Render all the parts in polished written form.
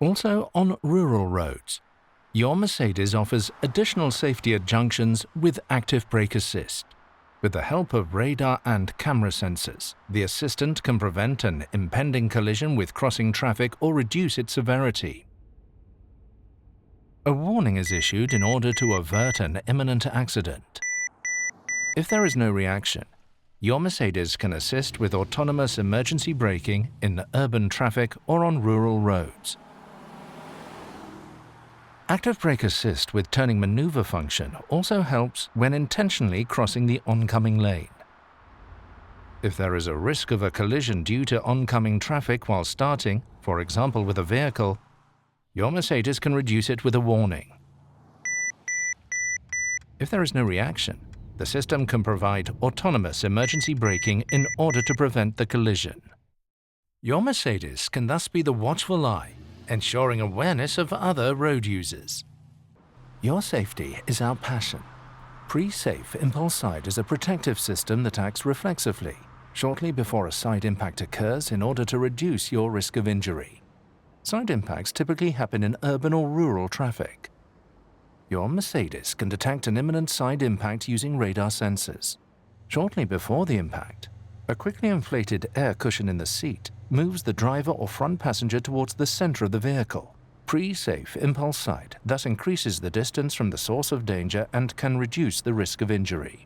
Also, on rural roads, your Mercedes offers additional safety at junctions with active brake assist. With the help of radar and camera sensors, the assistant can prevent an impending collision with crossing traffic or reduce its severity. A warning is issued in order to avert an imminent accident. If there is no reaction, your Mercedes can assist with autonomous emergency braking in urban traffic or on rural roads. Active brake assist with turning maneuver function also helps when intentionally crossing the oncoming lane. If there is a risk of a collision due to oncoming traffic while starting, for example with a vehicle, your Mercedes can reduce it with a warning. If there is no reaction, the system can provide autonomous emergency braking in order to prevent the collision. Your Mercedes can thus be the watchful eye, ensuring awareness of other road users. Your safety is our passion. Pre-safe impulse side is a protective system that acts reflexively, shortly before a side impact occurs in order to reduce your risk of injury. Side impacts typically happen in urban or rural traffic. Your Mercedes can detect an imminent side impact using radar sensors. Shortly before the impact, a quickly inflated air cushion in the seat moves the driver or front passenger towards the center of the vehicle. Pre-safe impulse side thus increases the distance from the source of danger and can reduce the risk of injury.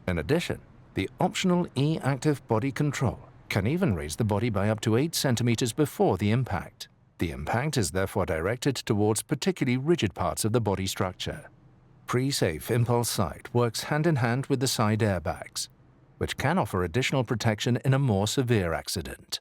In addition, the optional E-active body control can even raise the body by up to 8 centimeters before the impact. The impact is therefore directed towards particularly rigid parts of the body structure. Pre-safe impulse side works hand in hand with the side airbags, which can offer additional protection in a more severe accident.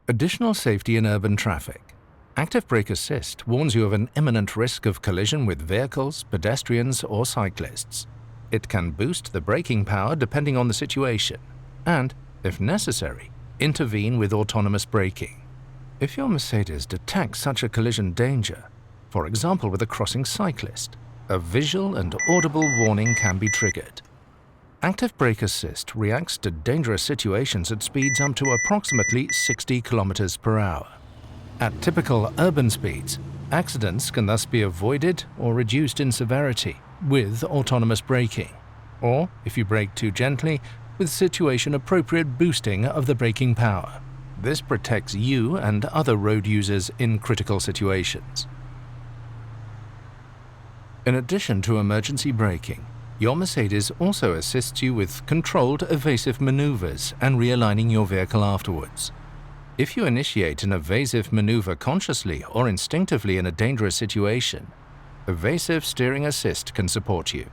Additional safety in urban traffic. Active brake assist warns you of an imminent risk of collision with vehicles, pedestrians, or cyclists. It can boost the braking power depending on the situation, and, if necessary, intervene with autonomous braking. If your Mercedes detects such a collision danger, for example with a crossing cyclist, a visual and audible warning can be triggered. Active brake assist reacts to dangerous situations at speeds up to approximately 60 km per hour. At typical urban speeds, accidents can thus be avoided or reduced in severity with autonomous braking, or, if you brake too gently, with situation-appropriate boosting of the braking power. This protects you and other road users in critical situations. In addition to emergency braking, Your Mercedes also assists you with controlled evasive maneuvers and realigning your vehicle afterwards. If you initiate an evasive maneuver consciously or instinctively in a dangerous situation, evasive steering assist can support you.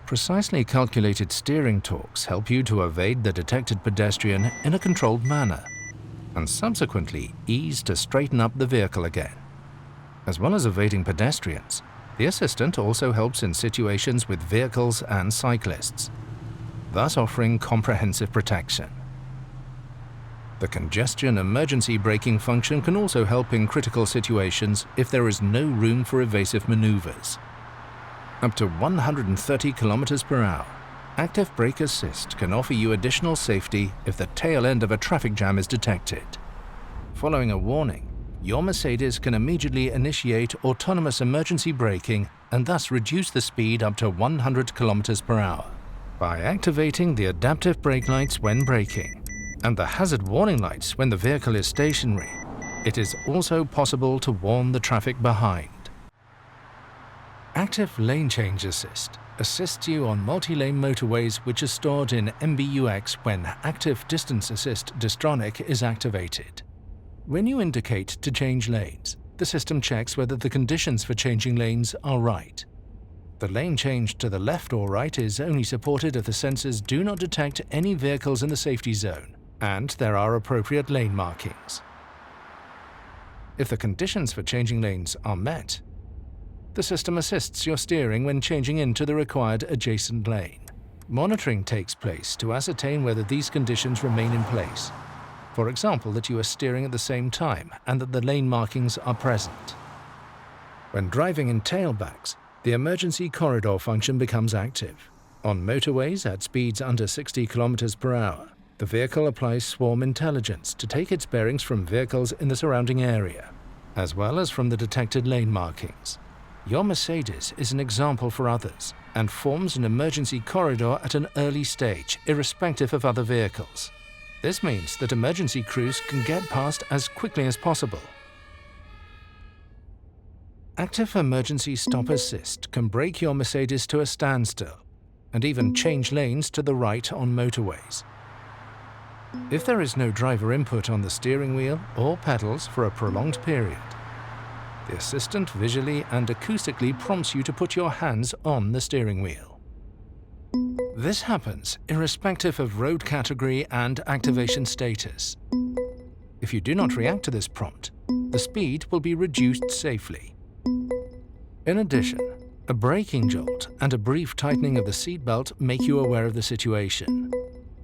Precisely calculated steering torques help you to evade the detected pedestrian in a controlled manner, and subsequently ease to straighten up the vehicle again. As well as evading pedestrians, the assistant also helps in situations with vehicles and cyclists, thus offering comprehensive protection. The congestion emergency braking function can also help in critical situations if there is no room for evasive maneuvers. Up to 130 km per hour, Active Brake Assist can offer you additional safety if the tail end of a traffic jam is detected. Following a warning, your Mercedes can immediately initiate autonomous emergency braking and thus reduce the speed up to 100 km per hour. By activating the adaptive brake lights when braking and the hazard warning lights when the vehicle is stationary, it is also possible to warn the traffic behind. Active Lane Change Assist assists you on multi-lane motorways which are stored in MBUX when Active Distance Assist DISTRONIC is activated. When you indicate to change lanes, the system checks whether the conditions for changing lanes are right. The lane change to the left or right is only supported if the sensors do not detect any vehicles in the safety zone and there are appropriate lane markings. If the conditions for changing lanes are met, the system assists your steering when changing into the required adjacent lane. Monitoring takes place to ascertain whether these conditions remain in place. For example, that you are steering at the same time and that the lane markings are present. When driving in tailbacks, the emergency corridor function becomes active. On motorways at speeds under 60 km per hour, the vehicle applies swarm intelligence to take its bearings from vehicles in the surrounding area, as well as from the detected lane markings. Your Mercedes is an example for others and forms an emergency corridor at an early stage, irrespective of other vehicles. This means that emergency crews can get past as quickly as possible. Active Emergency Stop Assist can brake your Mercedes to a standstill and even change lanes to the right on motorways. If there is no driver input on the steering wheel or pedals for a prolonged period, the assistant visually and acoustically prompts you to put your hands on the steering wheel. This happens irrespective of road category and activation status. If you do not react to this prompt, the speed will be reduced safely. In addition, a braking jolt and a brief tightening of the seatbelt make you aware of the situation.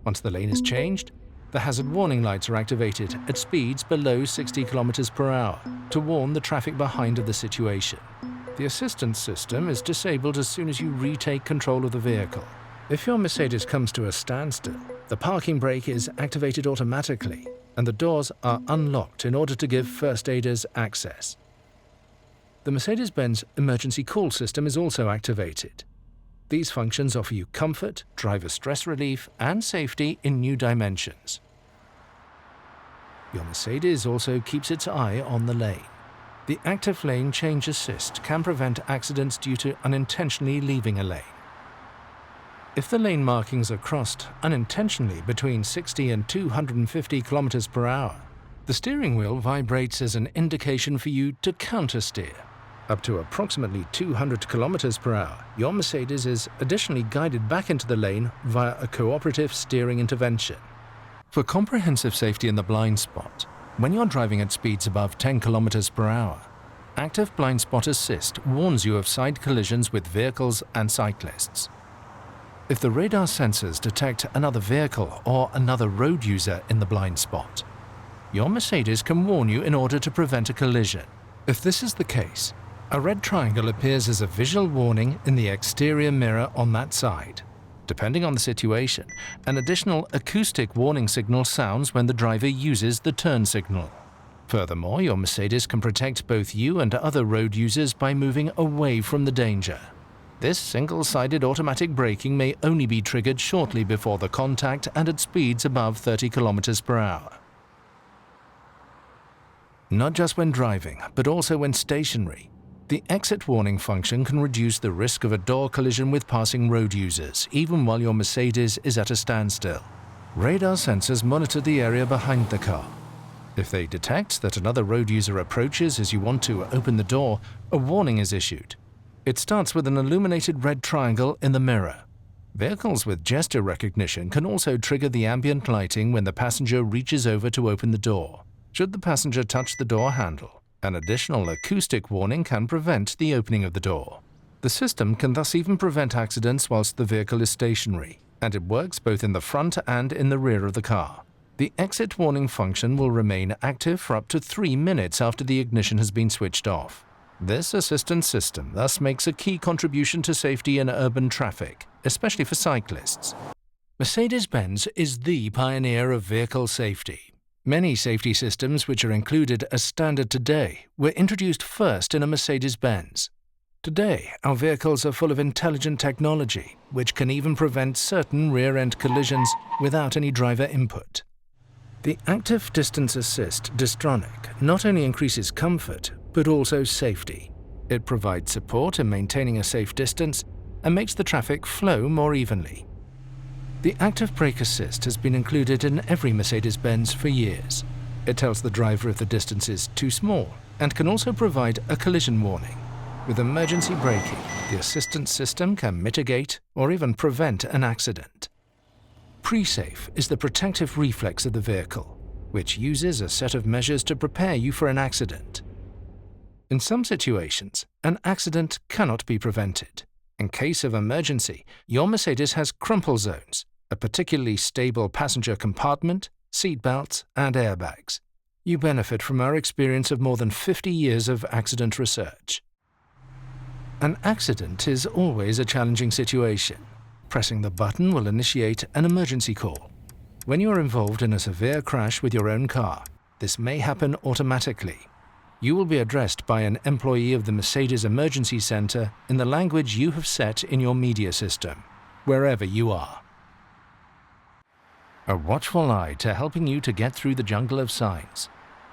Once the lane is changed, the hazard warning lights are activated at speeds below 60 km per hour to warn the traffic behind of the situation. The assistance system is disabled as soon as you retake control of the vehicle. If your Mercedes comes to a standstill, the parking brake is activated automatically and the doors are unlocked in order to give first aiders access. The Mercedes-Benz emergency call system is also activated. These functions offer you comfort, driver stress relief, and safety in new dimensions. Your Mercedes also keeps its eye on the lane. The Active Lane Change Assist can prevent accidents due to unintentionally leaving a lane. If the lane markings are crossed unintentionally between 60 and 250 km per hour, the steering wheel vibrates as an indication for you to countersteer. Up to approximately 200 km per hour, your Mercedes is additionally guided back into the lane via a cooperative steering intervention. For comprehensive safety in the blind spot, when you're driving at speeds above 10 km per hour, Active Blind Spot Assist warns you of side collisions with vehicles and cyclists. If the radar sensors detect another vehicle or another road user in the blind spot, your Mercedes can warn you in order to prevent a collision. If this is the case, a red triangle appears as a visual warning in the exterior mirror on that side. Depending on the situation, an additional acoustic warning signal sounds when the driver uses the turn signal. Furthermore, your Mercedes can protect both you and other road users by moving away from the danger. This single-sided automatic braking may only be triggered shortly before the contact and at speeds above 30 km per hour. Not just when driving, but also when stationary, The exit warning function can reduce the risk of a door collision with passing road users, even while your Mercedes is at a standstill. Radar sensors monitor the area behind the car. If they detect that another road user approaches as you want to open the door, a warning is issued. It starts with an illuminated red triangle in the mirror. Vehicles with gesture recognition can also trigger the ambient lighting when the passenger reaches over to open the door. Should the passenger touch the door handle, an additional acoustic warning can prevent the opening of the door. The system can thus even prevent accidents whilst the vehicle is stationary, and it works both in the front and in the rear of the car. The exit warning function will remain active for up to 3 minutes after the ignition has been switched off. This assistance system thus makes a key contribution to safety in urban traffic, especially for cyclists. Mercedes-Benz is the pioneer of vehicle safety. Many safety systems which are included as standard today were introduced first in a Mercedes-Benz. Today, our vehicles are full of intelligent technology, which can even prevent certain rear-end collisions without any driver input. The Active Distance Assist DISTRONIC not only increases comfort, but also safety. It provides support in maintaining a safe distance and makes the traffic flow more evenly. The Active Brake Assist has been included in every Mercedes-Benz for years. It tells the driver if the distance is too small and can also provide a collision warning. With emergency braking, the assistance system can mitigate or even prevent an accident. Pre-safe is the protective reflex of the vehicle, which uses a set of measures to prepare you for an accident. In some situations, an accident cannot be prevented. In case of emergency, your Mercedes has crumple zones, a particularly stable passenger compartment, seat belts, and airbags. You benefit from our experience of more than 50 years of accident research. An accident is always a challenging situation. Pressing the button will initiate an emergency call. When you are involved in a severe crash with your own car, this may happen automatically. You will be addressed by an employee of the Mercedes Emergency Center in the language you have set in your media system, wherever you are. A watchful eye to helping you to get through the jungle of signs.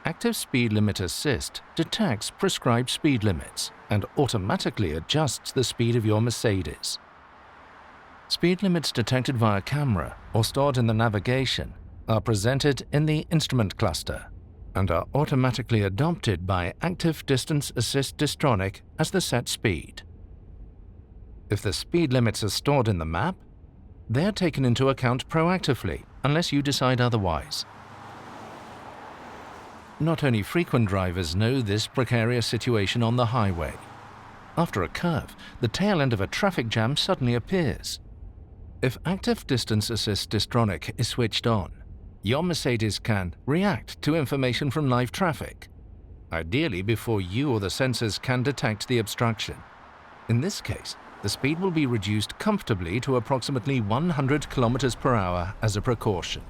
Active Speed Limit Assist detects prescribed speed limits and automatically adjusts the speed of your Mercedes. Speed limits detected via camera or stored in the navigation are presented in the instrument cluster and are automatically adopted by Active Distance Assist DISTRONIC as the set speed. If the speed limits are stored in the map, they are taken into account proactively unless you decide otherwise. Not only frequent drivers know this precarious situation on the highway. After a curve, the tail end of a traffic jam suddenly appears. If Active Distance Assist DISTRONIC is switched on, your Mercedes can react to information from live traffic, ideally before you or the sensors can detect the obstruction. In this case, the speed will be reduced comfortably to approximately 100 km per hour as a precaution.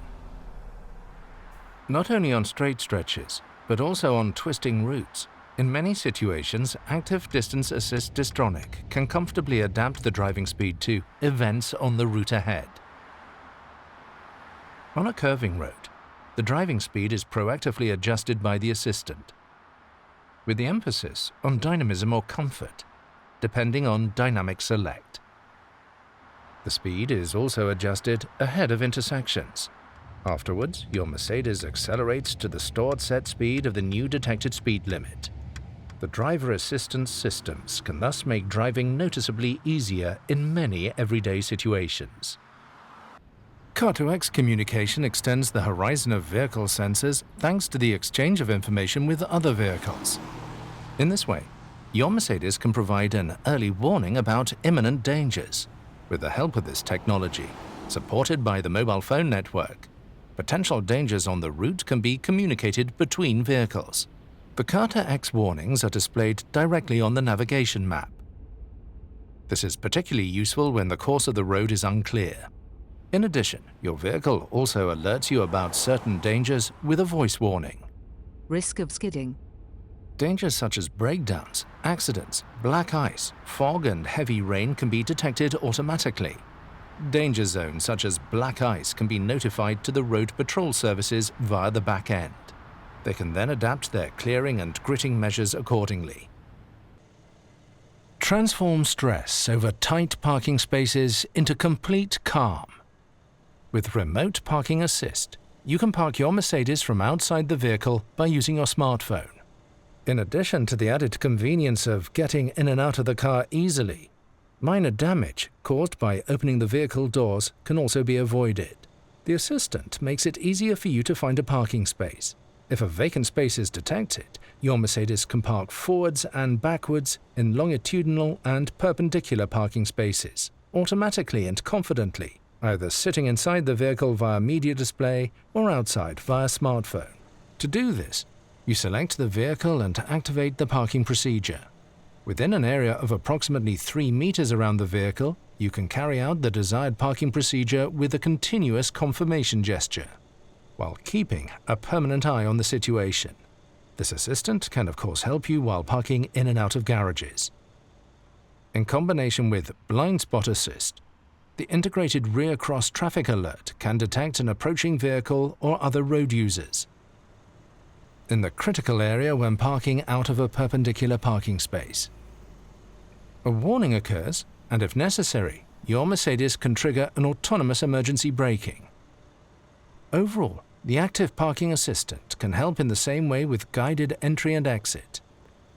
Not only on straight stretches, but also on twisting routes, in many situations, Active Distance Assist DISTRONIC can comfortably adapt the driving speed to events on the route ahead. On a curving road, the driving speed is proactively adjusted by the assistant, with the emphasis on dynamism or comfort, depending on dynamic select. The speed is also adjusted ahead of intersections. Afterwards, your Mercedes accelerates to the stored set speed of the new detected speed limit. The driver assistance systems can thus make driving noticeably easier in many everyday situations. Car-to-X communication extends the horizon of vehicle sensors thanks to the exchange of information with other vehicles. In this way, your Mercedes can provide an early warning about imminent dangers. With the help of this technology, supported by the mobile phone network, potential dangers on the route can be communicated between vehicles. The Car-to-X warnings are displayed directly on the navigation map. This is particularly useful when the course of the road is unclear. In addition, your vehicle also alerts you about certain dangers with a voice warning. Risk of skidding. Dangers such as breakdowns, accidents, black ice, fog, and heavy rain can be detected automatically. Danger zones such as black ice can be notified to the road patrol services via the back end. They can then adapt their clearing and gritting measures accordingly. Transform stress over tight parking spaces into complete calm. With Remote Parking Assist, you can park your Mercedes from outside the vehicle by using your smartphone. In addition to the added convenience of getting in and out of the car easily, minor damage caused by opening the vehicle doors can also be avoided. The assistant makes it easier for you to find a parking space. If a vacant space is detected, your Mercedes can park forwards and backwards in longitudinal and perpendicular parking spaces, automatically and confidently, either sitting inside the vehicle via media display or outside via smartphone. To do this, you select the vehicle and activate the parking procedure. Within an area of approximately 3 meters around the vehicle, you can carry out the desired parking procedure with a continuous confirmation gesture, while keeping a permanent eye on the situation. This assistant can of course help you while parking in and out of garages. In combination with Blind Spot Assist, the integrated rear cross traffic alert can detect an approaching vehicle or other road users in the critical area when parking out of a perpendicular parking space. A warning occurs, and if necessary, your Mercedes can trigger an autonomous emergency braking. Overall, the active parking assistant can help in the same way with guided entry and exit,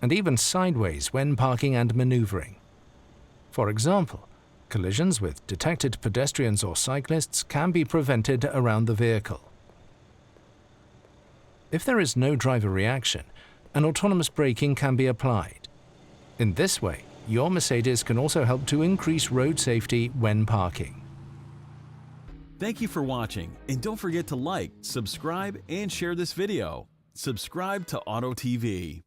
and even sideways when parking and maneuvering. For example, collisions with detected pedestrians or cyclists can be prevented around the vehicle. If there is no driver reaction, an autonomous braking can be applied. In this way, your Mercedes can also help to increase road safety when parking. Thank you for watching, and don't forget to like, subscribe, and share this video. Subscribe to Auto TV.